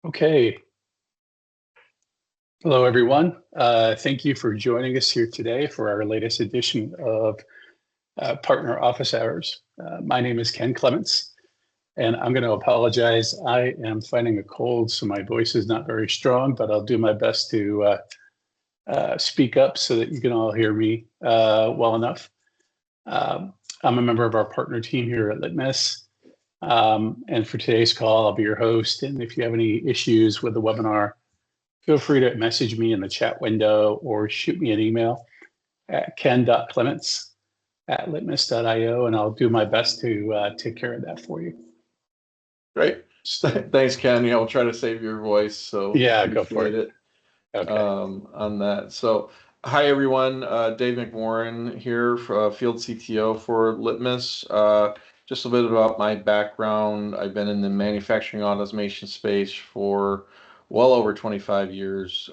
Okay. Hello, everyone. Thank you for joining us here today for our latest edition of Partner Office Hours. My name is Ken Clements, and I'm going to apologize. I am fighting a cold, so my voice is not very strong, but I'll do my best to speak up so that you can all hear me well enough. I'm a member of our partner team here at Litmus. And for today's call, I'll be your host. And if you have any issues with the webinar, feel free to message me in the chat window or shoot me an email at ken.clements@litmus.io, and I'll do my best to take care of that for you. Great. Thanks, Ken. We'll try to save your voice. So yeah, go for it. Okay. On that. So hi, everyone. Dave McMorran here, for Field CTO for Litmus. Just a bit about my background. I've been in the manufacturing automation space for well over 25 years.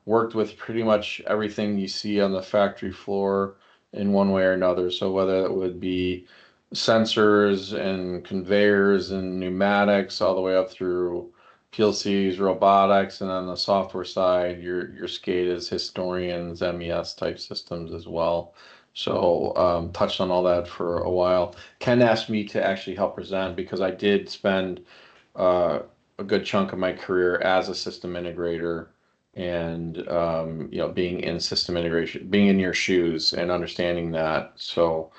Worked with pretty much everything you see on the factory floor in one way or another. So whether it would be sensors and conveyors and pneumatics all the way up through PLCs, robotics, and on the software side, your SCADAs, historians, MES type systems as well. So touched on all that for a while. Ken asked me to actually help present because I did spend a good chunk of my career as a system integrator and being in system integration, being in your shoes and understanding that. So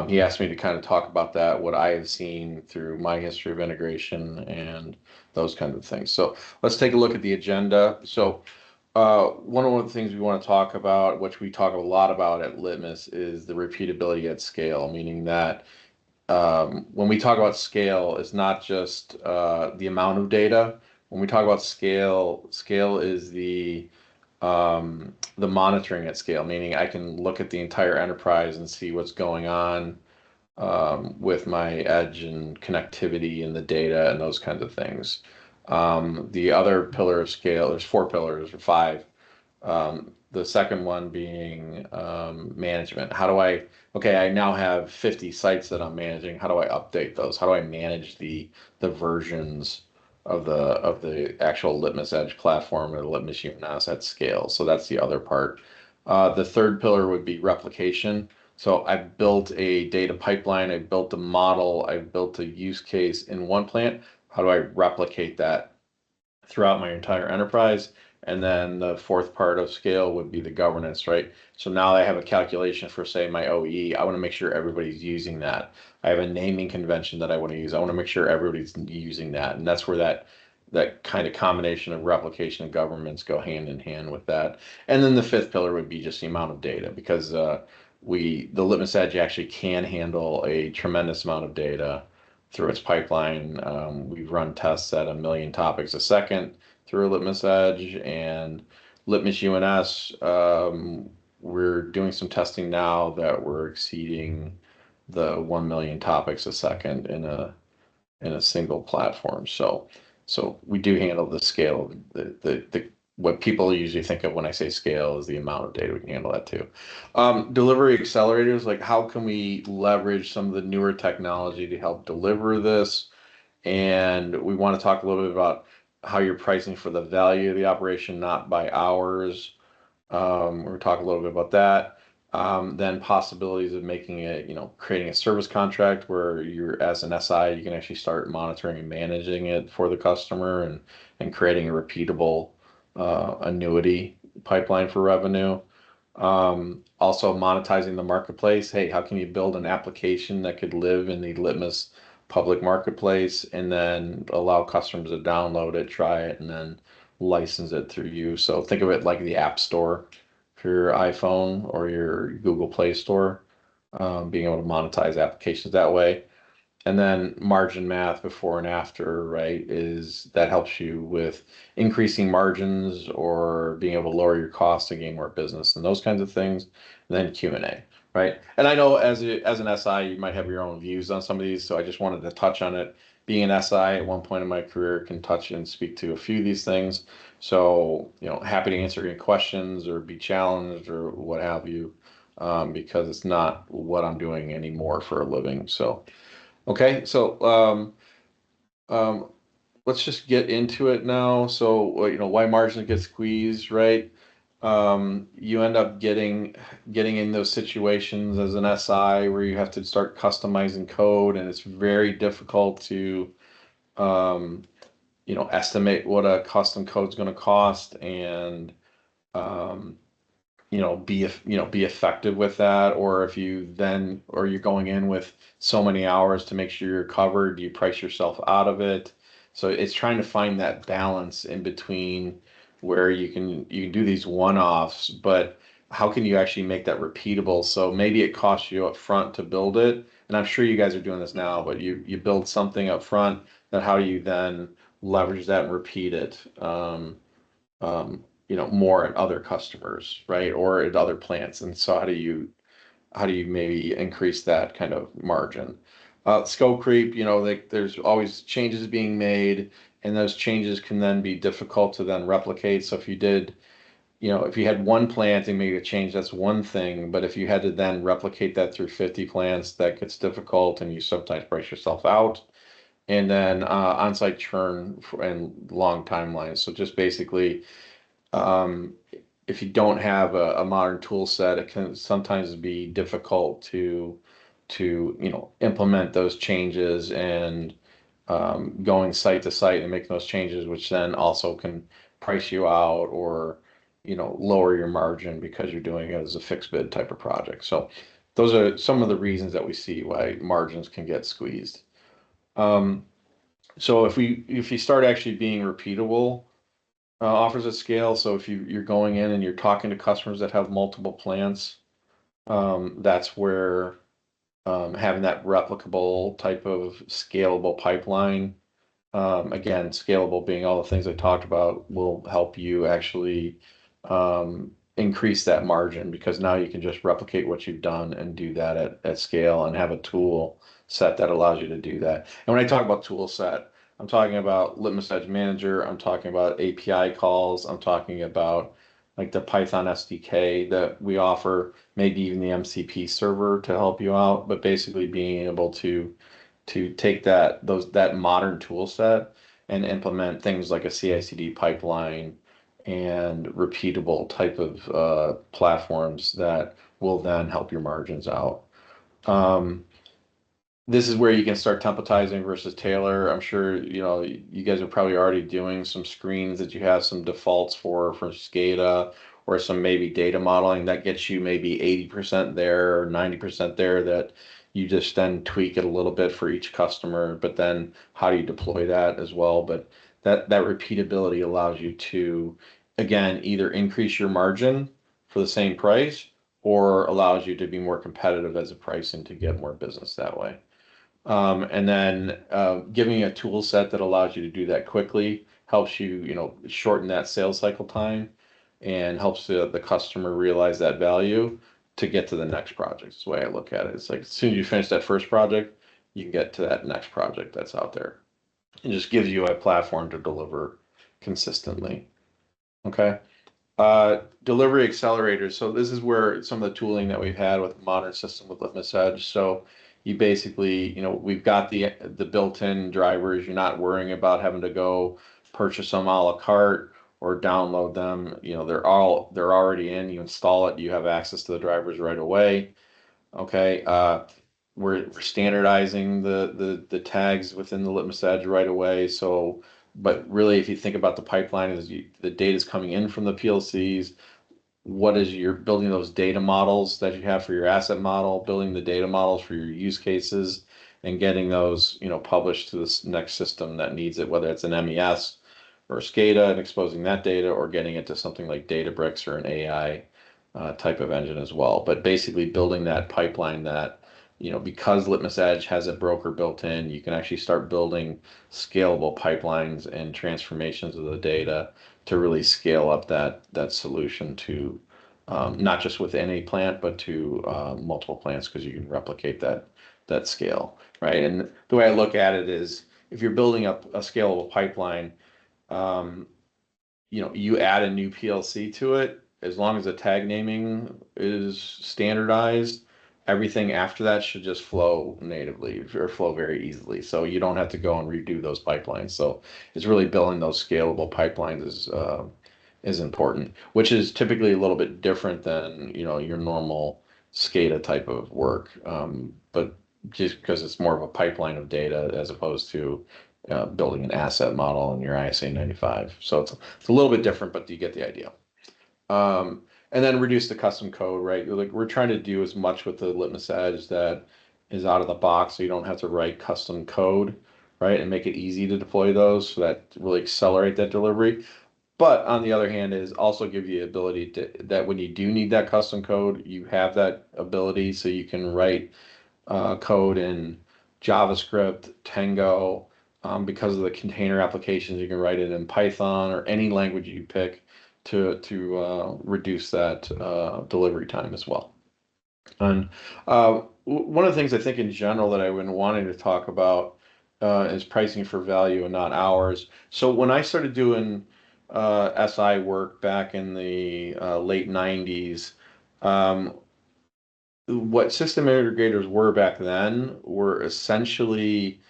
he asked me to kind of talk about that, what I have seen through my history of integration and those kinds of things. So let's take a look at the agenda. So one of the things we want to talk about, which we talk a lot about at Litmus, is the repeatability at scale, meaning that when we talk about scale, it's not just the amount of data. When we talk about scale, scale is the monitoring at scale, meaning I can look at the entire enterprise and see what's going on with my edge and connectivity and the data and those kinds of things. The other pillar of scale, there's 4 pillars or 5. The second one being management. Okay, I now have 50 sites that I'm managing. How do I update those? How do I manage the versions of the actual Litmus Edge platform or the Litmus UNS at scale? So that's the other part. The third pillar would be replication. So I've built a data pipeline, I've built a model, I've built a use case in one plant. How do I replicate that throughout my entire enterprise? And then the fourth part of scale would be the governance, right? So now I have a calculation for, say, my OE. I want to make sure everybody's using that. I have a naming convention that I want to use. I want to make sure everybody's using that. And that's where that kind of combination of replication and governance go hand in hand with that. And then the fifth pillar would be just the amount of data, because the Litmus Edge actually can handle a tremendous amount of data through its pipeline. We've run tests at 1 million topics a second through Litmus Edge and Litmus UNS. We're doing some testing now that we're exceeding the 1 million topics a second in a single platform. So we do handle the scale. The what people usually think of when I say scale is the amount of data. We can handle that too. Delivery accelerators, like how can we leverage some of the newer technology to help deliver this? And we want to talk a little bit about how you're pricing for the value of the operation, not by hours. We're talking a little bit about that. Then possibilities of making it, creating a service contract where you're, as an SI, you can actually start monitoring and managing it for the customer and creating a repeatable annuity pipeline for revenue. Also monetizing the marketplace. Hey, how can you build an application that could live in the Litmus public marketplace and then allow customers to download it, try it, and then license it through you? So think of it like the App Store for your iPhone or your Google Play Store, being able to monetize applications that way. And then margin math before and after, right, is that helps you with increasing margins or being able to lower your costs to gain more business and those kinds of things. And then Q&A, right? And I know as an SI, you might have your own views on some of these, so I just wanted to touch on it. Being an SI at one point in my career can touch and speak to a few of these things. So, happy to answer any questions or be challenged or what have you, because it's not what I'm doing anymore for a living. So. Okay, so let's just get into it now. So, why margins get squeezed, right? You end up getting in those situations as an SI where you have to start customizing code, and it's very difficult to um, estimate what a custom code's going to cost, and um, be effective with that. Or if or you're going in with so many hours to make sure you're covered, you price yourself out of it. So it's trying to find that balance in between where you can do these one-offs, but how can you actually make that repeatable? So maybe it costs you up front to build it, and I'm sure you guys are doing this now, but you build something up front, that how do you then leverage that and repeat it? More at other customers, right? Or at other plants. And so how do you maybe increase that kind of margin? Scope creep, there's always changes being made, and those changes can then be difficult to then replicate. So if you had one plant and made a change, that's one thing. But if you had to then replicate that through 50 plants, that gets difficult, and you sometimes price yourself out. And then on-site churn and long timelines. So just basically, um, if you don't have a modern tool set, it can sometimes be difficult to implement those changes, and going site to site and making those changes, which then also can price you out, or lower your margin because you're doing it as a fixed bid type of project. So those are some of the reasons that we see why margins can get squeezed. Um, so if you start actually being repeatable, offers at scale. So if you're going in and you're talking to customers that have multiple plants, that's where having that replicable type of scalable pipeline, again, scalable being all the things I talked about, will help you actually increase that margin, because now you can just replicate what you've done and do that at scale, and have a tool set that allows you to do that. And when I talk about tool set, I'm talking about Litmus Edge Manager, I'm talking about API calls, I'm talking about like the Python SDK that we offer, maybe even the MCP server to help you out, but basically being able to take that modern tool set and implement things like a CI/CD pipeline and repeatable type of platforms that will then help your margins out. Um, this is where you can start templatizing versus tailor. I'm sure you guys are probably already doing some screens that you have some defaults for SCADA, or some maybe data modeling that gets you maybe 80% there or 90% there, that you just then tweak it a little bit for each customer. But then how do you deploy that as well? But that repeatability allows you to, again, either increase your margin for the same price, or allows you to be more competitive as a pricing to get more business that way. And then giving a tool set that allows you to do that quickly helps shorten that sales cycle time, and helps the customer realize that value to get to the next project. That's the way I look at it. It's like as soon as you finish that first project, you can get to that next project that's out there. It just gives you a platform to deliver consistently. Okay. Delivery accelerators. So this is where some of the tooling that we've had with the modern system with Litmus Edge. So you basically, we've got the built-in drivers. You're not worrying about having to go purchase them a la carte or download them. They're already in. You install it. You have access to the drivers right away. Okay. We're standardizing the tags within the Litmus Edge right away. So, but really, if you think about the pipeline, the data is coming in from the PLCs. You're building those data models that you have for your asset model, building the data models for your use cases, and getting those, published to this next system that needs it, whether it's an MES or SCADA, and exposing that data, or getting it to something like Databricks or an AI type of engine as well. But basically building that pipeline that, because Litmus Edge has a broker built in, you can actually start building scalable pipelines and transformations of the data to really scale up that solution to not just within a plant, but to multiple plants, because you can replicate that scale, right? And the way I look at it is, if you're building up a scalable pipeline, um, you add a new PLC to it, as long as the tag naming is standardized, everything after that should just flow natively or flow very easily. So you don't have to go and redo those pipelines. So it's really building those scalable pipelines is important, which is typically a little bit different than, your normal SCADA type of work. But just because it's more of a pipeline of data as opposed to building an asset model in your ISA 95. So it's a little bit different, but you get the idea. And then reduce the custom code, right? Like we're trying to do as much with the Litmus Edge that is out of the box, so you don't have to write custom code, right? And make it easy to deploy those, so that really accelerate that delivery. But on the other hand, is also give you the ability that when you do need that custom code, you have that ability, so you can write code in JavaScript, Tango. Because of the container applications, you can write it in Python or any language you pick to reduce that delivery time as well. And one of the things I think in general that I've been wanting to talk about is pricing for value and not hours. So when I started doing SI work back in the late 90s, what system integrators were back then were essentially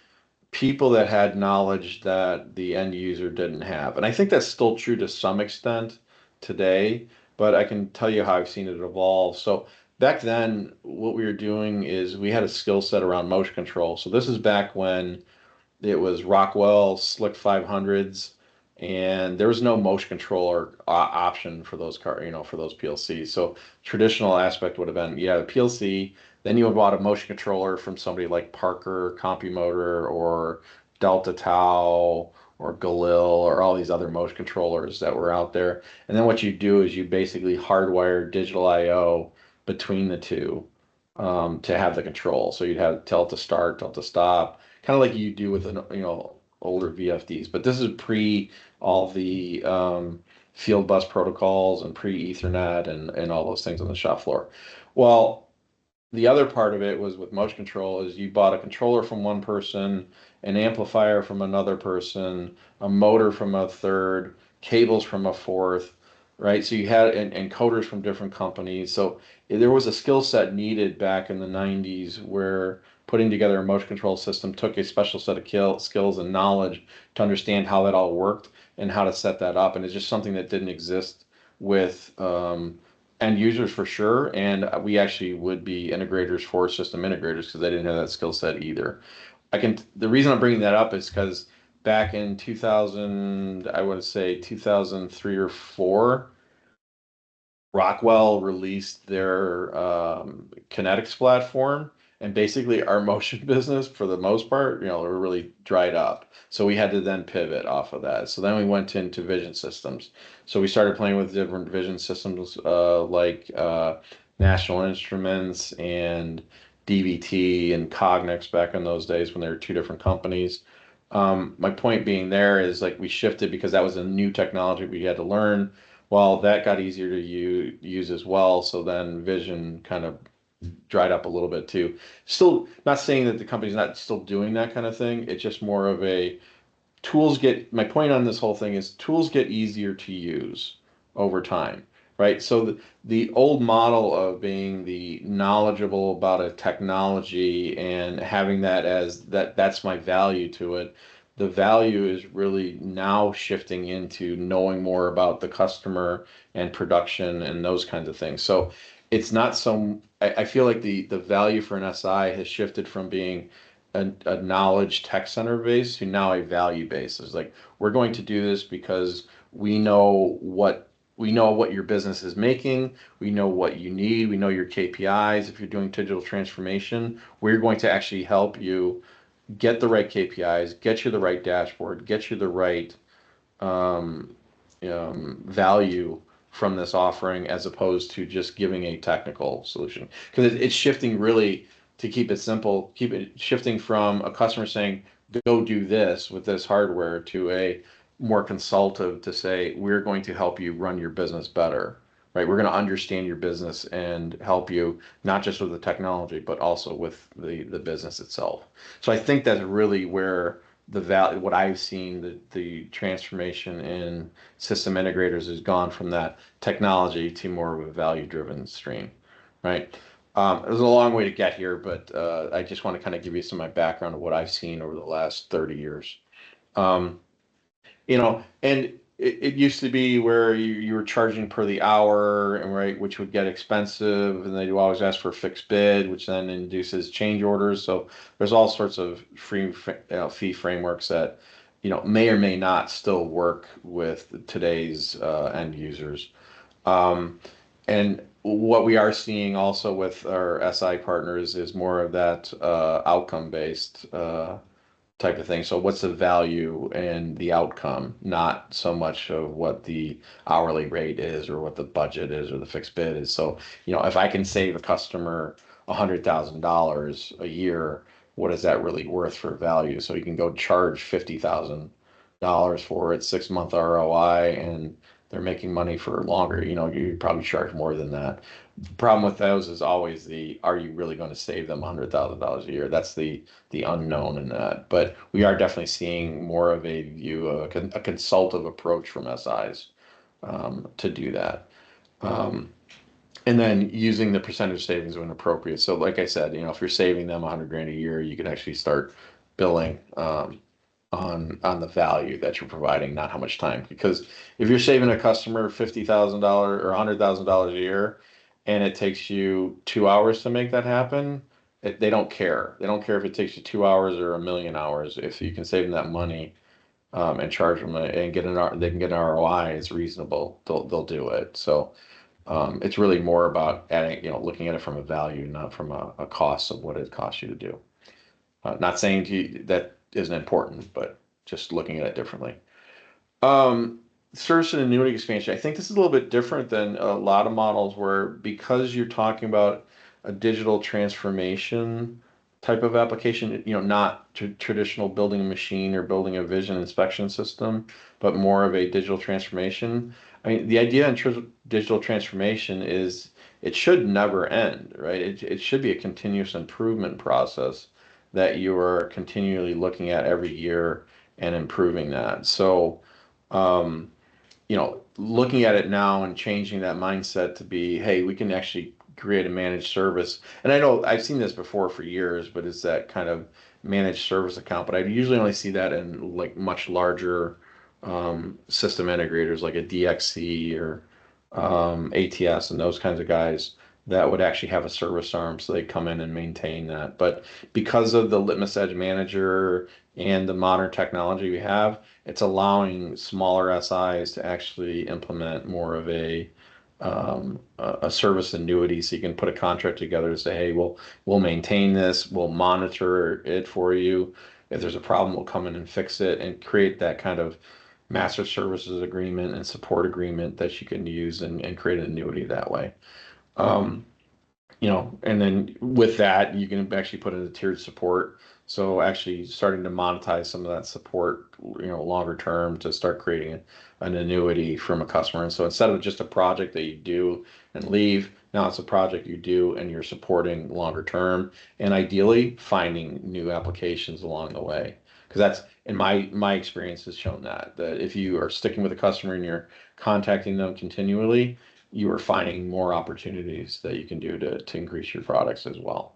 people that had knowledge that the end user didn't have. And I think that's still true to some extent today, but I can tell you how I've seen it evolve. So back then, what we were doing is we had a skill set around motion control. So this is back when it was Rockwell Slick 500s, and there was no motion controller option for those for those PLCs. So traditional aspect would have been you had a PLC, then you would bought a motion controller from somebody like Parker, CompuMotor, or Delta Tau, or Galil, or all these other motion controllers that were out there. And then what you do is you basically hardwire digital I/O between the two to have the control. So you'd have tell it to start, tell it to stop, kind of like you do with an older VFDs. But this is pre all the field bus protocols and pre Ethernet and all those things on the shop floor. Well, the other part of it was with motion control is you bought a controller from one person, an amplifier from another person, a motor from a third, cables from a fourth, right? So you had and coders from different companies. So there was a skill set needed back in the 90s where putting together a motion control system took a special set of skills and knowledge to understand how that all worked and how to set that up. And it's just something that didn't exist with end users for sure, and we actually would be integrators for system integrators because they didn't have that skill set either. The reason I'm bringing that up is because back in 2000, I would say 2003 or 4, Rockwell released their kinetics platform, and basically our motion business, for the most part, were really dried up. So we had to then pivot off of that. So then we went into vision systems. So we started playing with different vision systems like National Instruments and DVT and Cognex back in those days when there were two different companies. My point being there is like we shifted because that was a new technology we had to learn. Well, that got easier to use as well. So then vision kind of dried up a little bit too. Still not saying that the company's not still doing that kind of thing. It's just more of a my point on this whole thing is tools get easier to use over time, right? So the old model of being the knowledgeable about a technology and having that as that's my value to it. The value is really now shifting into knowing more about the customer and production and those kinds of things. So it's not so, I feel like the value for an SI has shifted from being a knowledge tech center base to now a value base. It's like we're going to do this because we know what your business is making, we know what you need, we know your KPIs. If you're doing digital transformation, we're going to actually help you get the right KPIs, get you the right dashboard, get you the right value from this offering as opposed to just giving a technical solution. Because it's shifting really, to keep it simple, keep it shifting from a customer saying, go do this with this hardware to a more consultative to say, we're going to help you run your business better, right? We're going to understand your business and help you not just with the technology, but also with the business itself. So I think that's really where the value, what I've seen, the transformation in system integrators has gone from that technology to more of a value-driven stream, right? It was a long way to get here, but I just want to kind of give you some of my background of what I've seen over the last 30 years. Um, and it used to be where you were charging per the hour, and right, which would get expensive, and they do always ask for a fixed bid, which then induces change orders. So there's all sorts of fee frameworks that, may or may not still work with today's end users. Um, and what we are seeing also with our SI partners is more of that outcome based type of thing. So what's the value and the outcome, not so much of what the hourly rate is or what the budget is or the fixed bid is. So, if I can save a customer $100,000 a year, what is that really worth for value? So you can go charge $50,000 for it, 6-month ROI, and they're making money for longer. You probably charge more than that. The problem with those is always are you really going to save them $100,000 a year? That's the unknown in that. But we are definitely seeing more of a view, a consultative approach from SIs to do that. And then using the percentage savings when appropriate. So like I said, if you're saving them 100 grand a year, you can actually start billing on the value that you're providing, not how much time. Because if you're saving a customer $50,000 or $100,000 a year, and it takes you 2 hours to make that happen, they don't care. They don't care if it takes you 2 hours or a million hours. If you can save them that money and charge them and they can get an ROI, it's reasonable. They'll do it. So it's really more about adding, looking at it from a value, not from a cost of what it costs you to do. Not saying to you that isn't important, but just looking at it differently. Um, Service and annuity expansion. I think this is a little bit different than a lot of models where because you're talking about a digital transformation type of application, not traditional building a machine or building a vision inspection system, but more of a digital transformation. I mean, the idea in digital transformation is it should never end, right? It should be a continuous improvement process that you are continually looking at every year and improving that. So, um, looking at it now and changing that mindset to be, hey, we can actually create a managed service. And I know I've seen this before for years, but it's that kind of managed service account. But I usually only see that in like much larger system integrators like a DXC or ATS and those kinds of guys that would actually have a service arm so they come in and maintain that. But because of the Litmus Edge Manager and the modern technology we have, it's allowing smaller SIs to actually implement more of a service annuity. So you can put a contract together to say, hey, we'll maintain this, we'll monitor it for you. If there's a problem, we'll come in and fix it and create that kind of master services agreement and support agreement that you can use and create an annuity that way. Um, and then with that, you can actually put in a tiered support. So actually starting to monetize some of that support, longer term to start creating an annuity from a customer. And so instead of just a project that you do and leave, now it's a project you do and you're supporting longer term and ideally finding new applications along the way. Because that's in my experience has shown that if you are sticking with a customer and you're contacting them continually, you are finding more opportunities that you can do to increase your products as well.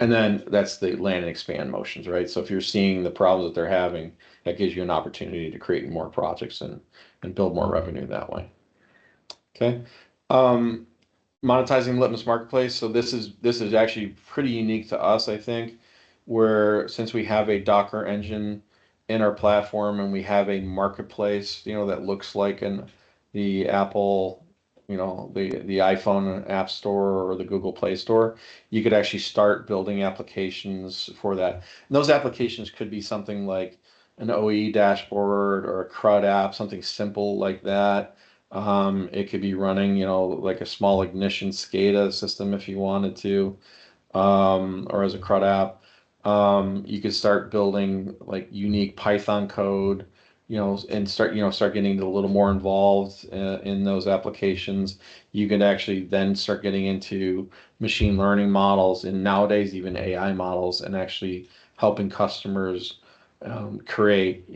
And then that's the land and expand motions, right? So if you're seeing the problems that they're having, that gives you an opportunity to create more projects and build more revenue that way. Okay. Um, Monetizing Litmus Marketplace. So this is actually pretty unique to us, I think, where since we have a Docker engine in our platform and we have a marketplace, that looks like the Apple, the iPhone App Store or the Google Play Store, you could actually start building applications for that. And those applications could be something like an OE dashboard or a CRUD app, something simple like that. It could be running, like a small ignition SCADA system if you wanted to, or as a CRUD app. You could start building like unique Python code, and start getting a little more involved in those applications. You could actually then start getting into machine learning models and nowadays even AI models and actually helping customers create,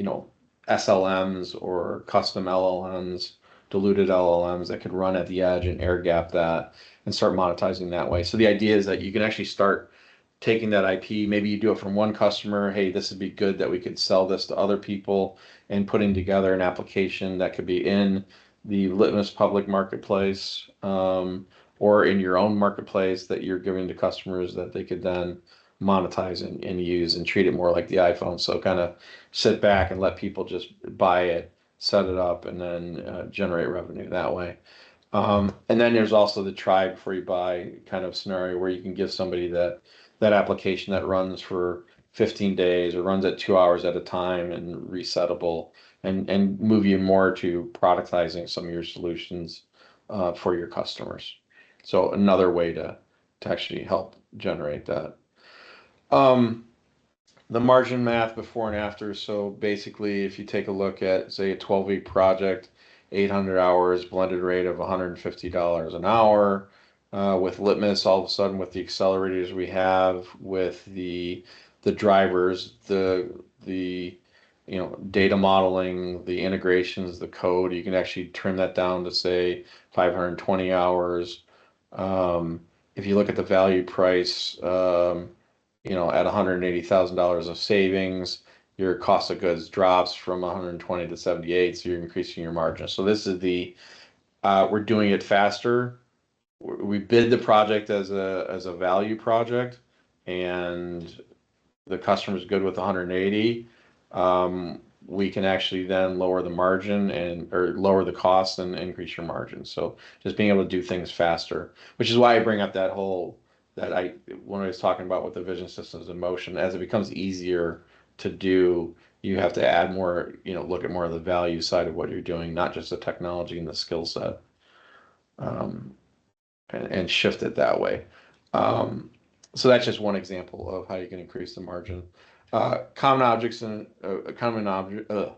SLMs or custom LLMs diluted LLMs that could run at the edge and air gap that and start monetizing that way. So the idea is that you can actually start taking that IP, maybe you do it from one customer, hey, this would be good that we could sell this to other people, and putting together an application that could be in the Litmus public marketplace, or in your own marketplace that you're giving to customers that they could then monetize and use and treat it more like the iPhone. So kind of sit back and let people just buy it, set it up, and then generate revenue that way. And then there's also the try before you buy kind of scenario where you can give somebody that application that runs for 15 days or runs at 2 hours at a time and resettable, and move you more to productizing some of your solutions for your customers. So another way to actually help generate that. The margin math before and after. So basically, if you take a look at, say, a 12-week project, 800 hours, blended rate of $150 an hour. With Litmus, all of a sudden, with the accelerators we have, with the drivers, the data modeling, the integrations, the code, you can actually trim that down to, say, 520 hours. If you look at the value price, at $180,000 of savings, your cost of goods drops from 120 to 78, so you're increasing your margin. So this is we're doing it faster. We bid the project as a value project, and the customer's good with 180. We can actually then lower the margin or lower the cost and increase your margin. So just being able to do things faster, which is why I bring up when I was talking about with the vision systems in motion, as it becomes easier to do, you have to add more, look at more of the value side of what you're doing, not just the technology and the skill set, and shift it that way. So that's just one example of how you can increase the margin. Common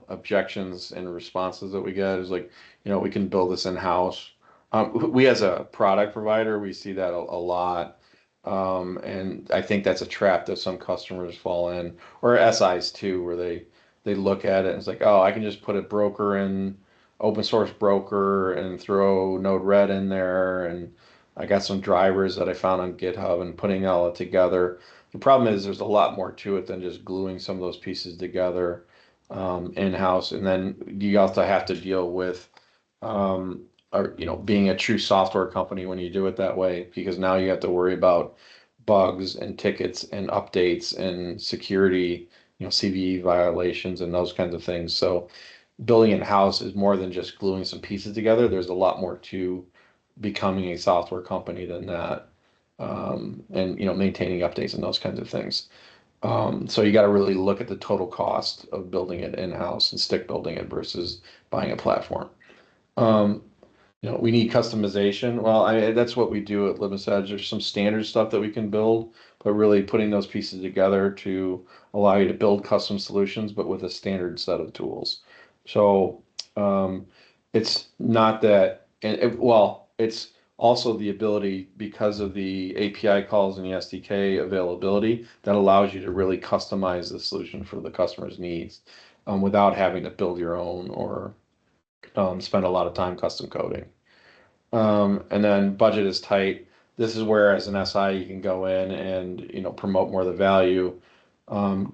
objections and responses that we get is like, we can build this in-house. We as a product provider, we see that a lot. And I think that's a trap that some customers fall in, or SIs too, where they look at it and it's like, oh, I can just put a broker in, open source broker, and throw Node-RED in there, and I got some drivers that I found on GitHub and putting all it together. The problem is there's a lot more to it than just gluing some of those pieces together in-house, and then you also have to deal with being a true software company when you do it that way, because now you have to worry about bugs and tickets and updates and security, CVE violations and those kinds of things. So building in-house is more than just gluing some pieces together. There's a lot more to becoming a software company than that, and maintaining updates and those kinds of things. So you got to really look at the total cost of building it in-house and stick building it versus buying a platform. We need customization. Well, that's what we do at Litmus Edge. There's some standard stuff that we can build, but really putting those pieces together to allow you to build custom solutions, but with a standard set of tools. So it's not that, it's also the ability, because of the API calls and the SDK availability, that allows you to really customize the solution for the customer's needs, without having to build your own or spend a lot of time custom coding. And then budget is tight. This is where, as an SI, you can go in and promote more of the value,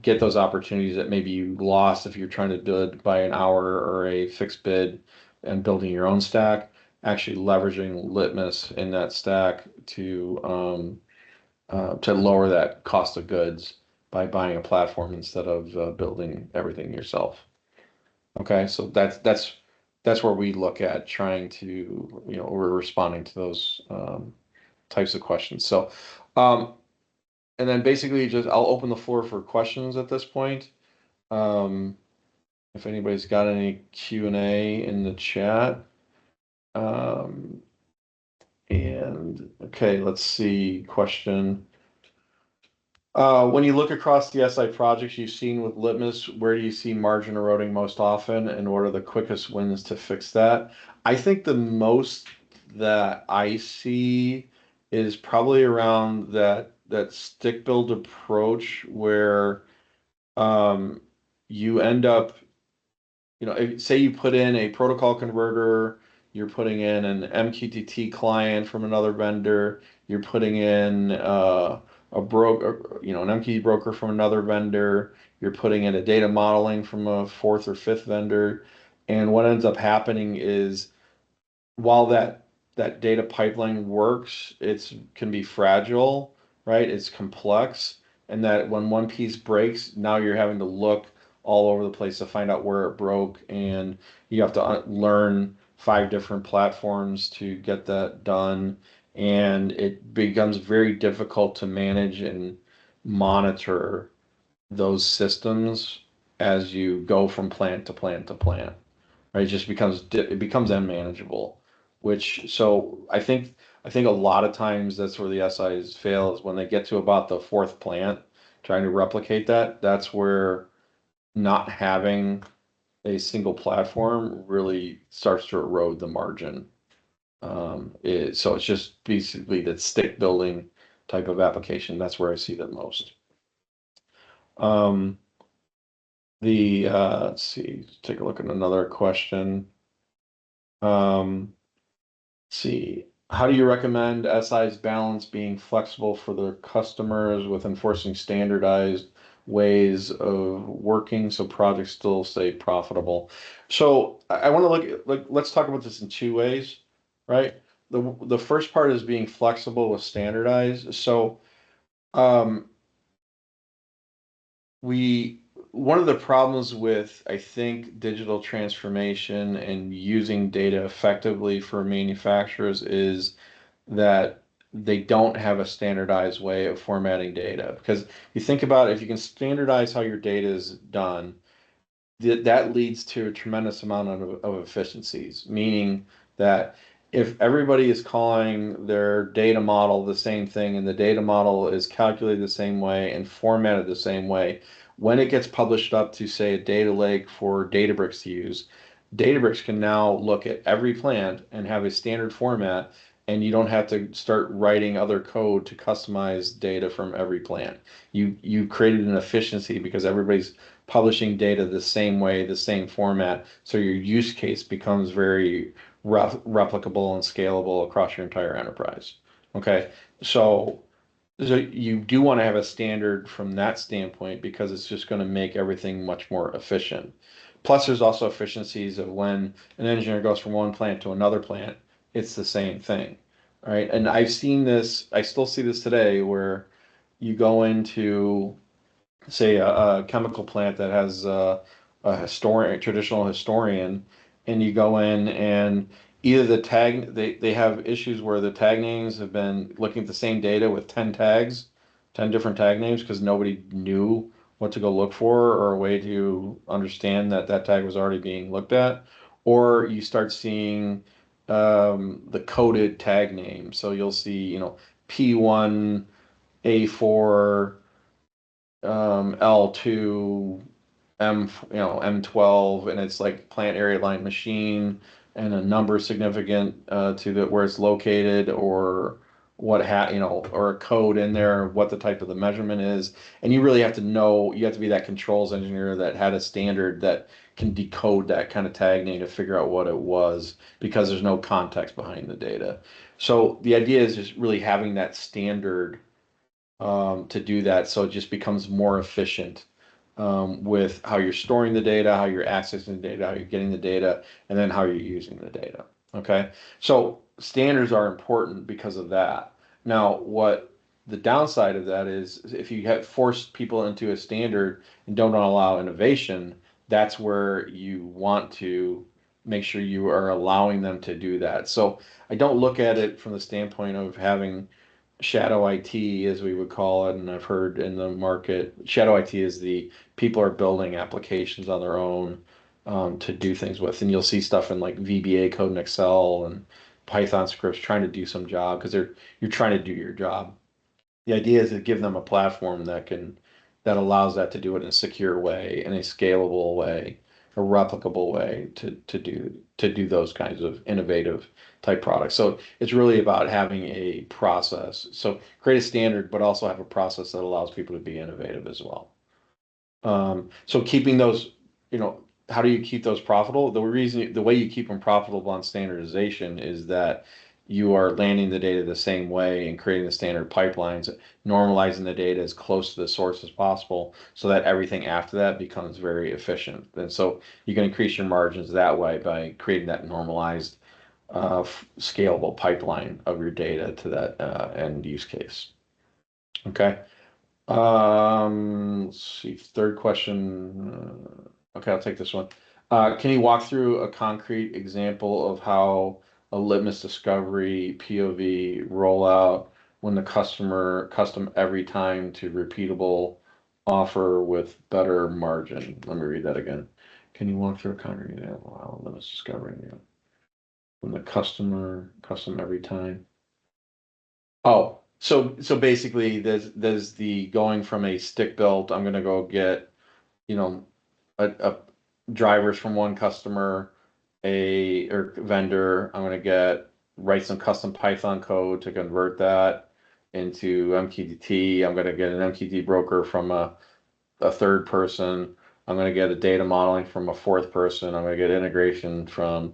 get those opportunities that maybe you lost if you're trying to bid by an hour or a fixed bid and building your own stack. Actually leveraging Litmus in that stack to lower that cost of goods by buying a platform instead of building everything yourself. Okay, so that's where we look at trying to, we're responding to those types of questions. So, and then basically I'll open the floor for questions at this point. If anybody's got any Q&A in the chat. And okay, let's see, question. When you look across the SI projects you've seen with Litmus, where do you see margin eroding most often, and what are the quickest wins to fix that? I think the most that I see is probably around that stick build approach, where you end up, say you put in a protocol converter, you're putting in an MQTT client from another vendor, you're putting in a broker, an MQTT broker from another vendor, you're putting in a data modeling from a fourth or fifth vendor. And what ends up happening is while that data pipeline works, it can be fragile, right? It's complex, and that when one piece breaks, now you're having to look all over the place to find out where it broke, and you have to learn 5 different platforms to get that done, and it becomes very difficult to manage and monitor those systems as you go from plant to plant to plant, right? It becomes unmanageable, which so I think a lot of times that's where the SIs fail is when they get to about the fourth plant trying to replicate that. That's where not having a single platform really starts to erode the margin. So it's just basically that stick building type of application. That's where I see that most. Um, let's see, take a look at another question. See, how do you recommend SI's balance being flexible for their customers with enforcing standardized ways of working so projects still stay profitable? So I want to let's talk about this in 2 ways, right? The first part is being flexible with standardized. So um, we one of the problems with, I think, digital transformation and using data effectively for manufacturers is that they don't have a standardized way of formatting data. Because you think about it, if you can standardize how your data is done, that leads to a tremendous amount of efficiencies, meaning that if everybody is calling their data model the same thing and the data model is calculated the same way and formatted the same way, when it gets published up to, say, a data lake for Databricks to use, Databricks can now look at every plant and have a standard format, and you don't have to start writing other code to customize data from every plant. You created an efficiency because everybody's publishing data the same way, the same format, so your use case becomes very replicable and scalable across your entire enterprise. Okay, so you do want to have a standard from that standpoint because it's just going to make everything much more efficient. Plus, there's also efficiencies of when an engineer goes from one plant to another plant, it's the same thing, right? And I've seen this, I still see this today where you go into say a chemical plant that has traditional historian, and you go in and either they have issues where the tag names have been looking at the same data with 10 tags, 10 different tag names because nobody knew what to go look for or a way to understand that that tag was already being looked at, or you start seeing the coded tag name. So you'll see, P1, A4, L2, M12, and it's like plant area line machine and a number significant to the where it's located or or a code in there, what the type of the measurement is. And you really have to know, you have to be that controls engineer that had a standard that can decode that kind of tag name to figure out what it was because there's no context behind the data. So the idea is just really having that standard to do that, so it just becomes more efficient with how you're storing the data, how you're accessing the data, how you're getting the data, and then how you're using the data. Okay, so standards are important because of that. Now, what the downside of that is if you have forced people into a standard and don't allow innovation, that's where you want to make sure you are allowing them to do that. So I don't look at it from the standpoint of having shadow IT, as we would call it, and I've heard in the market, shadow IT is the people are building applications on their own to do things with, and you'll see stuff in like VBA code in Excel and Python scripts trying to do some job because you're trying to do your job. The idea is to give them a platform that allows that to do it in a secure way, in a scalable way, a replicable way to do those kinds of innovative type products. So it's really about having a process. So create a standard, but also have a process that allows people to be innovative as well. So keeping those, how do you keep those profitable? The way you keep them profitable on standardization is that you are landing the data the same way and creating the standard pipelines, normalizing the data as close to the source as possible so that everything after that becomes very efficient. And so you can increase your margins that way by creating that normalized, scalable pipeline of your data to that end use case. Okay. Let's see. Third question. Okay, I'll take this one. Can you walk through a concrete example of how a Litmus discovery POV rollout when the customer custom every time to repeatable offer with better margin? Let me read that again. Can you walk through a concrete example of how a Litmus discovery when the customer custom every time? Oh, so basically there's the going from a stick built, I'm gonna go get, you know, a drivers from one customer, or vendor, I'm gonna write some custom Python code to convert that into MQTT. I'm gonna get an MQTT broker from a third person. I'm gonna get a data modeling from a fourth person. I'm gonna get integration from,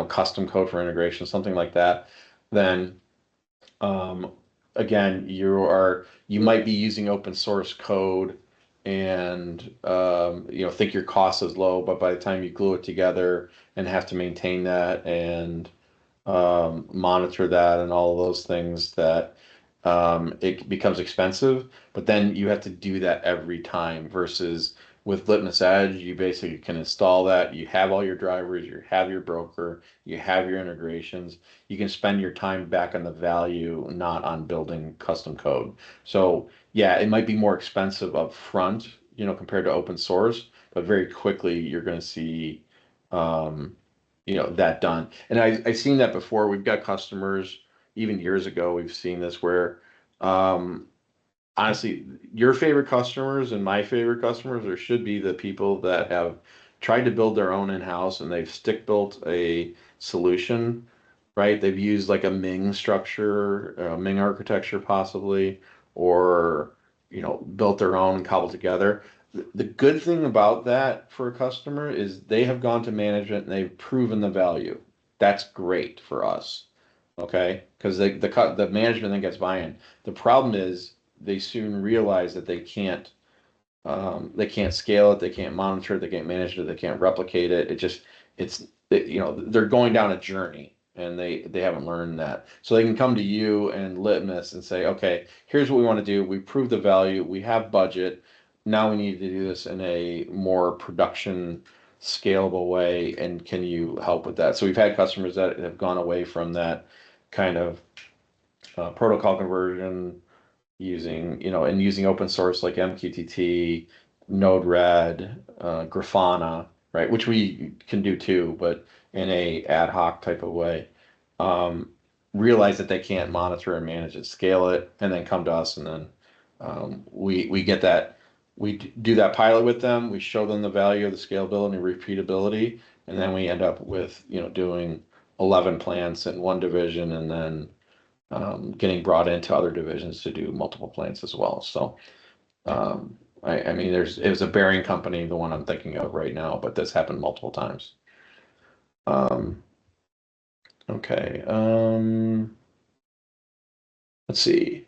custom code for integration, something like that. Then um, again, you might be using open source code and think your cost is low, but by the time you glue it together and have to maintain that and monitor that and all of those things, that it becomes expensive. But then you have to do that every time versus with Litmus Edge, you basically can install that. You have all your drivers, you have your broker, you have your integrations. You can spend your time back on the value, not on building custom code. So yeah, it might be more expensive up front, compared to open source, but very quickly you're going to see um, that done. And I've seen that before. We've got customers, even years ago, we've seen this where, um, honestly, your favorite customers and my favorite customers, there should be the people that have tried to build their own in-house and they've stick built a solution, right? They've used like a Ming structure, Ming architecture possibly, or, built their own and cobbled together. The good thing about that for a customer is they have gone to management and they've proven the value. That's great for us. Okay, because the management then gets buy-in. The problem is they soon realize that they can't scale it, they can't monitor it, they can't manage it, they can't replicate it. They're going down a journey and they haven't learned that. So they can come to you and Litmus and say, okay, here's what we want to do. We proved the value, we have budget. Now we need to do this in a more production scalable way. And can you help with that? So we've had customers that have gone away from that kind of protocol conversion using open source like MQTT, Node-RED, Grafana, right, which we can do too, but in a ad hoc type of way. Um, Realize that they can't monitor and manage it, scale it, and then come to us, and then we get that. We do that pilot with them. We show them the value of the scalability and repeatability, and then we end up with doing 11 plants in one division, and then getting brought into other divisions to do multiple plants as well. So, I mean, it was a bearing company, the one I'm thinking of right now, but this happened multiple times. Um, okay. Let's see.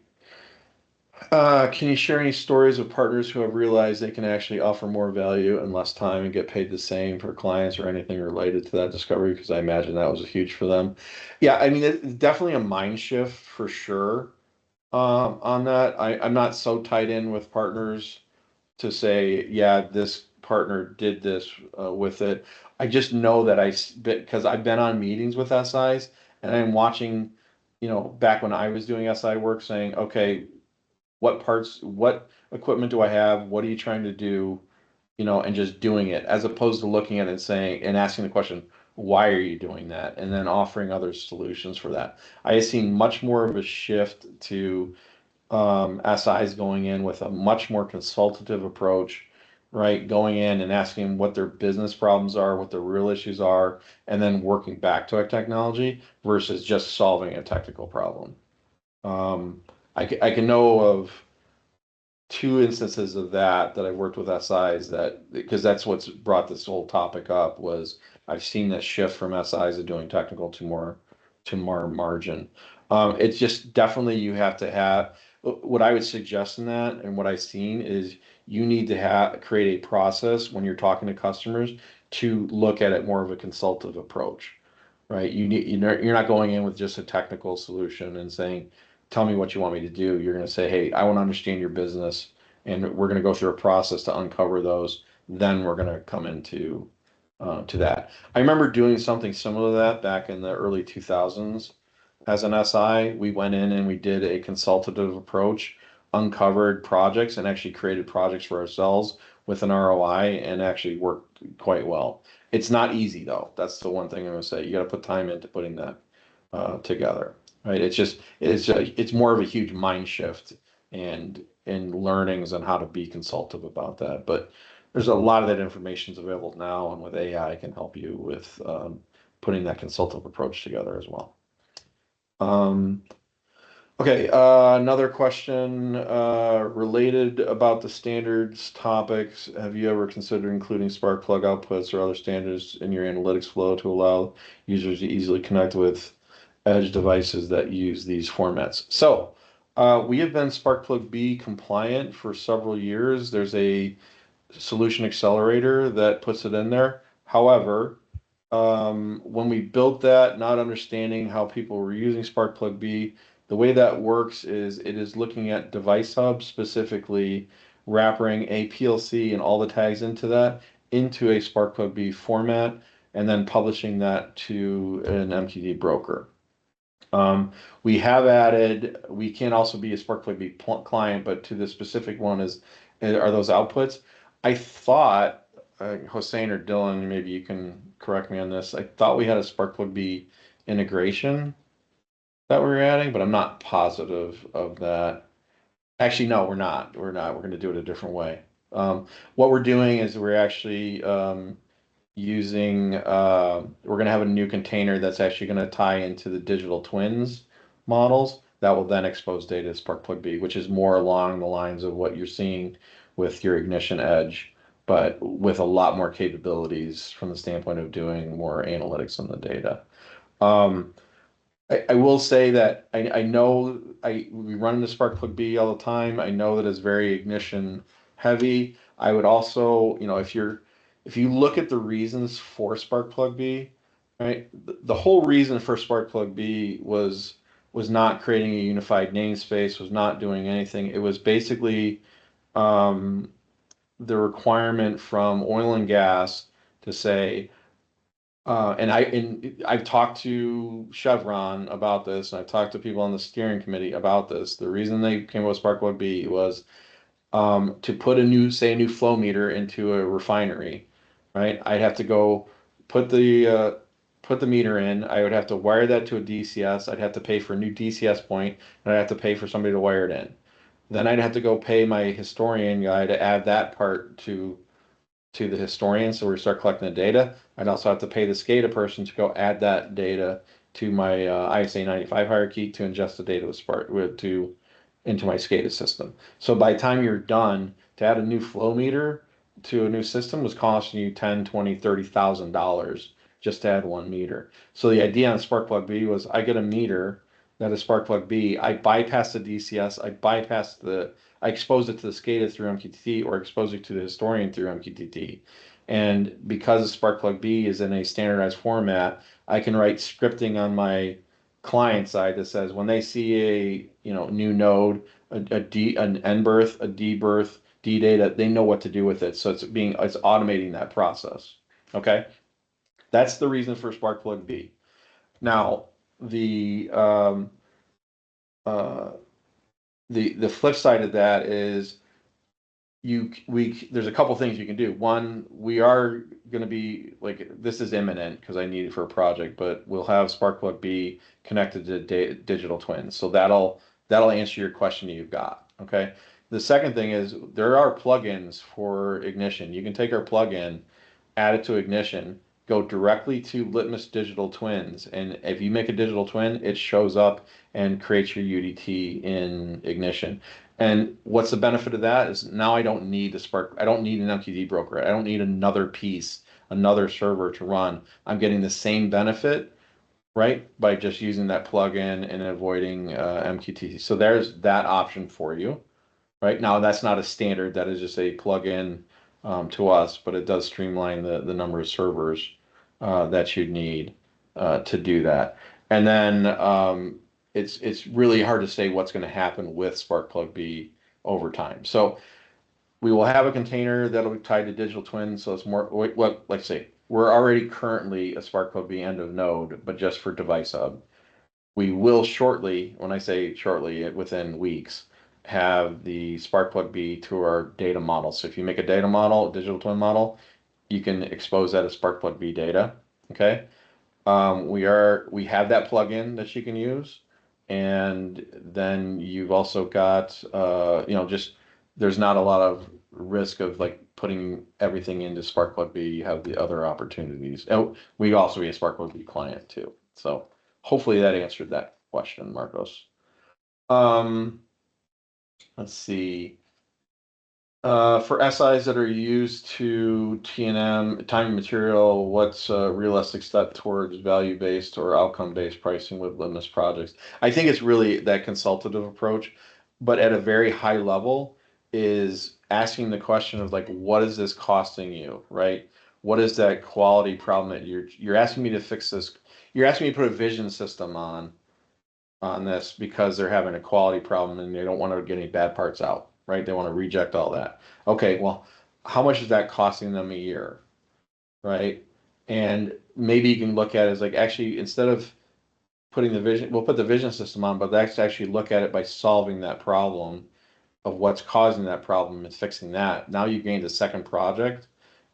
Can you share any stories of partners who have realized they can actually offer more value in less time and get paid the same for clients or anything related to that discovery? Because I imagine that was huge for them. Yeah, I mean, it's definitely a mind shift for sure. On that, I'm not so tied in with partners to say, yeah, this partner did this with it. I just know that because I've been on meetings with SIs and I'm watching, back when I was doing SI work, saying, okay, what equipment do I have? What are you trying to do? And just doing it as opposed to looking at it and saying and asking the question, why are you doing that? And then offering other solutions for that. I have seen much more of a shift to SIs going in with a much more consultative approach, right? Going in and asking what their business problems are, what the real issues are, and then working back to a technology versus just solving a technical problem. I can know of two instances of that I've worked with SIs that, because that's what's brought this whole topic up, was I've seen that shift from SIs of doing technical to more margin. It's just definitely you have to have, what I would suggest in that and what I've seen is you need to have create a process when you're talking to customers to look at it more of a consultative approach, right? You're not going in with just a technical solution and saying, tell me what you want me to do. You're going to say, hey, I want to understand your business, and we're going to go through a process to uncover those. Then we're going to come into to that. I remember doing something similar to that back in the early 2000s as an SI. We went in and we did a consultative approach, uncovered projects, and actually created projects for ourselves with an ROI, and actually worked quite well. It's not easy though. That's the one thing I'm going to say. You got to put time into putting that together, right? It's more of a huge mind shift and learnings on how to be consultative about that. But there's a lot of that information is available now, and with AI, can help you with putting that consultative approach together as well. Okay, another question related about the standards topics. Have you ever considered including spark plug outputs or other standards in your analytics flow to allow users to easily connect with edge devices that use these formats? So we have been Sparkplug B compliant for several years. There's a solution accelerator that puts it in there. However, when we built that, not understanding how people were using Sparkplug B, the way that works is it is looking at device hub, specifically wrapping a PLC and all the tags into that into a Sparkplug B format, and then publishing that to an MQD broker. We have added, we can also be a Sparkplug B client, but to the specific one are those outputs. I thought, Hossein or Dylan, maybe you can correct me on this. I thought we had a Sparkplug B integration that we were adding, but I'm not positive of that. Actually, no, we're not. We're not. We're going to do it a different way. What we're doing is we're actually using, we're going to have a new container that's actually going to tie into the digital twins models that will then expose data to Sparkplug B, which is more along the lines of what you're seeing with your Ignition Edge, but with a lot more capabilities from the standpoint of doing more analytics on the data. I will say that I know we run into Sparkplug B all the time. I know that it's very ignition heavy. I would also, if you look at the reasons for Sparkplug B, right, the whole reason for Sparkplug B was not creating a unified namespace, was not doing anything. It was basically the requirement from oil and gas to say, and I've talked to Chevron about this, and I've talked to people on the steering committee about this. The reason they came up with Sparkplug B was to put a new flow meter into a refinery, right? I'd have to go put the meter in. I would have to wire that to a DCS. I'd have to pay for a new DCS point, and I'd have to pay for somebody to wire it in. Then I'd have to go pay my historian guy to add that part to the historian, so we start collecting the data. I'd also have to pay the SCADA person to go add that data to my ISA 95 hierarchy to ingest the data into my SCADA system. So by the time you're done, to add a new flow meter to a new system was costing you $10, $20, $30,000 just to add one meter. So the idea on Sparkplug B was I get a meter that is Sparkplug B. I bypass the DCS. I expose it to the SCADA through MQTT, or expose it to the historian through MQTT. And because Sparkplug B is in a standardized format, I can write scripting on my client side that says when they see a new node, an N birth, a D birth, D data, they know what to do with it. So it's automating that process. Okay, that's the reason for Sparkplug B. Now the flip side of that is there's a couple things you can do. One, we are going to be this is imminent because I need it for a project, but we'll have Sparkplug B connected to digital twins. So that'll answer your question you've got. Okay. The second thing is there are plugins for Ignition. You can take our plugin, add it to Ignition, go directly to Litmus Digital Twins, and if you make a digital twin, it shows up and creates your UDT in Ignition. And what's the benefit of that is now I don't need the Spark. I don't need an MQD broker. I don't need another piece, another server to run. I'm getting the same benefit, right, by just using that plugin and avoiding MQTT. So there's that option for you. Right now, that's not a standard. That is just a plugin to us, but it does streamline the number of servers that you'd need to do that. And then it's really hard to say what's going to happen with Sparkplug B over time. So we will have a container that'll be tied to digital twin. So it's more what, like say, we're already currently a Sparkplug B end of node, but just for device hub. We will shortly, when I say shortly, within weeks, have the Sparkplug be to our data model. So if you make a data model, a digital twin model, you can expose that as Sparkplug B data. Okay. We have that plugin that you can use, and then you've also got just there's not a lot of risk of like putting everything into Sparkplug B. You have the other opportunities. And we also be a Sparkplug B client too. So hopefully that answered that question, Marcos. Let's see. For SIs that are used to T&M, time and material, what's a realistic step towards value-based or outcome-based pricing with Litmus projects? I think it's really that consultative approach, but at a very high level is asking the question of like, what is this costing you, right? What is that quality problem that you're asking me to fix this? You're asking me to put a vision system on this because they're having a quality problem and they don't want to get any bad parts out, right? They want to reject all that. Okay, well, how much is that costing them a year, right? And maybe you can look at it as like actually instead of putting the vision, we'll put the vision system on, but let's actually look at it by solving that problem of what's causing that problem and fixing that. Now you gained a second project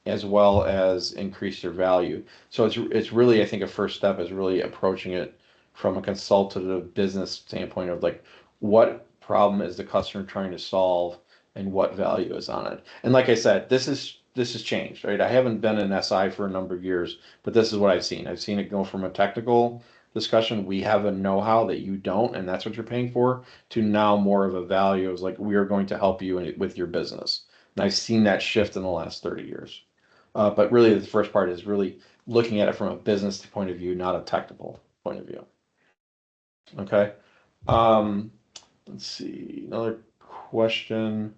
as well as increase your value. So it's really, I think a first step is really approaching it from a consultative business standpoint of like what problem is the customer trying to solve and what value is on it. And like I said, this has changed, right? I haven't been an SI for a number of years, but this is what I've seen. I've seen it go from a technical discussion, we have a know-how that you don't, and that's what you're paying for, to now more of a value of like, we are going to help you with your business. And I've seen that shift in the last 30 years. But really, the first part is really looking at it from a business point of view, not a technical point of view. Okay. Um, let's see. Another question.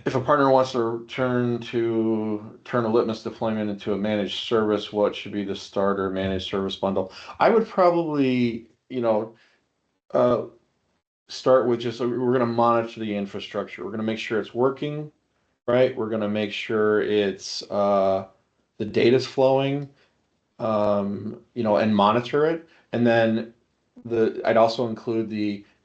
If a partner wants to turn a Litmus deployment into a managed service, what should be the starter managed service bundle? I would probably, uh, start with just we're going to monitor the infrastructure. We're going to make sure it's working, right? We're going to make sure it's the data's flowing, and monitor it. And then I'd also include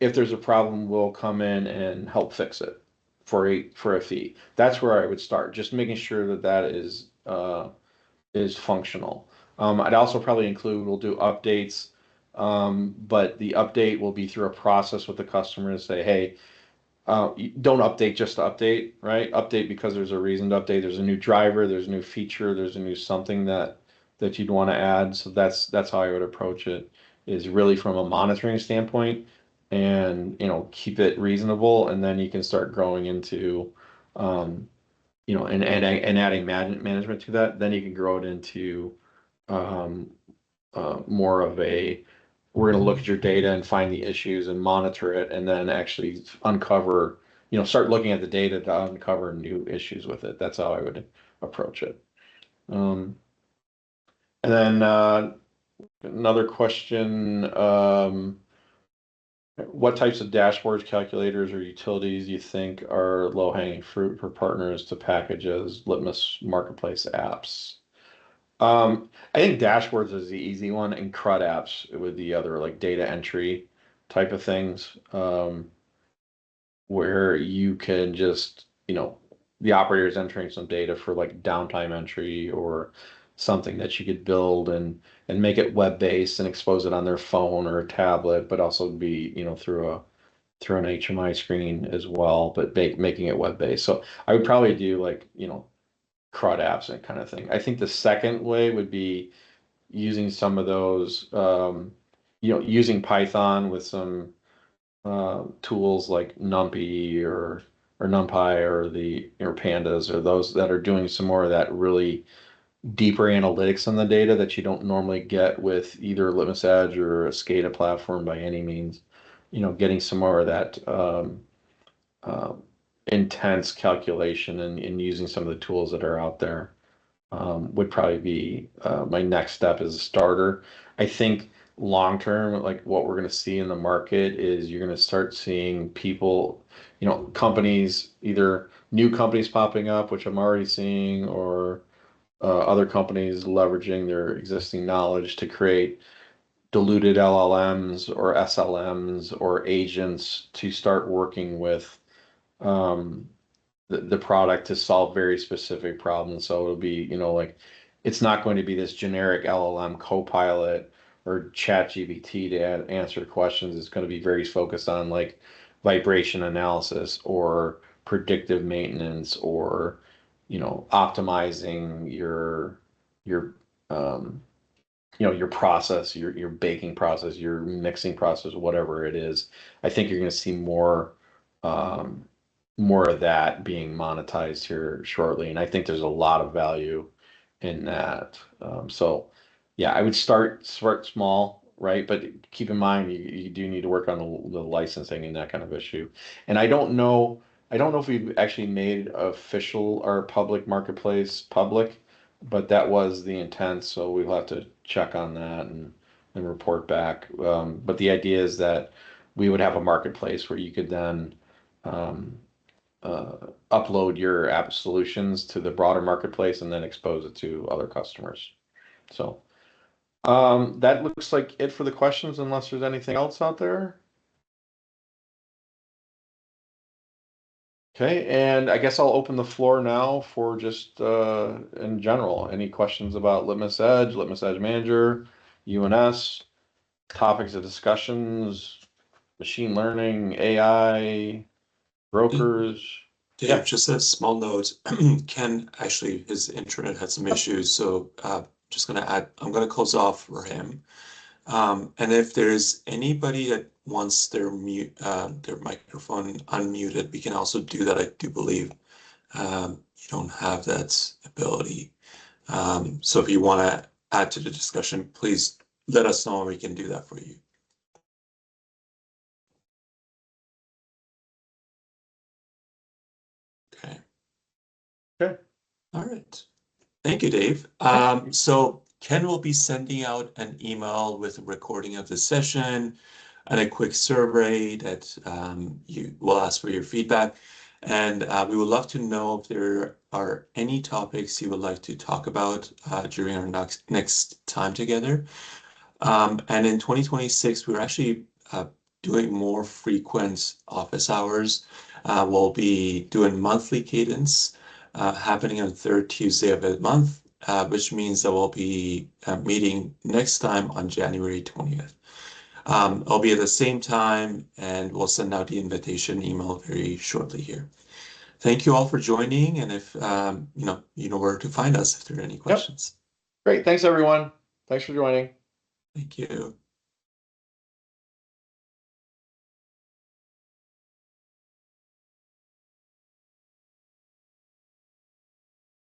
if there's a problem, we'll come in and help fix it for a fee. That's where I would start, just making sure that that is functional. I'd also probably include we'll do updates, but the update will be through a process with the customer to say, hey, don't update just to update, right? Update because there's a reason to update. There's a new driver, there's a new feature, there's a new something that you'd want to add. So that's how I would approach it, is really from a monitoring standpoint, and keep it reasonable, and then you can start growing into and adding management to that. Then you can grow it into um, more of a, we're going to look at your data and find the issues and monitor it, and then actually uncover, start looking at the data to uncover new issues with it. That's how I would approach it. And then another question, what types of dashboards, calculators, or utilities do you think are low-hanging fruit for partners to package as Litmus Marketplace apps? I think dashboards is the easy one, and CRUD apps with the other like data entry type of things, where you can just, the operator is entering some data for like downtime entry or something that you could build and make it web-based and expose it on their phone or a tablet, but also be, through an HMI screen as well, but making it web-based. So I would probably do like, CRUD apps and kind of thing. I think the second way would be using some of those, using Python with some tools like NumPy or NumPy or the Pandas or those that are doing some more of that really deeper analytics on the data that you don't normally get with either Litmus Edge or a SCADA platform by any means. Getting some more of that uh, intense calculation and using some of the tools that are out there would probably be my next step as a starter. I think long term, like what we're going to see in the market is you're going to start seeing people, companies, either new companies popping up, which I'm already seeing, or other companies leveraging their existing knowledge to create diluted LLMs or SLMs or agents to start working with um, the product to solve very specific problems. So it'll be, like it's not going to be this generic LLM copilot or chat GPT to answer questions. It's going to be very focused on like vibration analysis or predictive maintenance or, optimizing your um, your process, your baking process, your mixing process, whatever it is. I think you're going to see um, more of that being monetized here shortly, and I think there's a lot of value in that. So, yeah, I would start small, right? But keep in mind you do need to work on the licensing and that kind of issue. And I don't know if we've actually made official our public marketplace public, but that was the intent, so we'll have to check on that and report back. But the idea is that we would have a marketplace where you could then um, upload your app solutions to the broader marketplace and then expose it to other customers. So that looks like it for the questions, unless there's anything else out there. Okay, and I guess I'll open the floor now for just in general, any questions about Litmus Edge Manager, UNS, topics of discussions, machine learning, AI, brokers. Dave, Yeah. just a small note. Ken, actually, his internet had some issues, so just gonna add, I'm gonna close off for him. And if there's anybody that wants their microphone unmuted, we can also do that. I do believe you don't have that ability. So if you want to add to the discussion, please let us know and we can do that for you. Okay. Okay. All right. Thank you, Dave. So Ken will be sending out an email with a recording of the session and a quick survey that you will ask for your feedback. And we would love to know if there are any topics you would like to talk about during our next time together. And in 2026, we're actually doing more frequent office hours. We'll be doing monthly cadence happening on third Tuesday of the month, which means that we'll be meeting next time on January 20th. I'll be at the same time, and we'll send out the invitation email very shortly here. Thank you all for joining, and if you know where to find us if there are any questions. Great. Thanks, everyone. Thanks for joining. Thank you.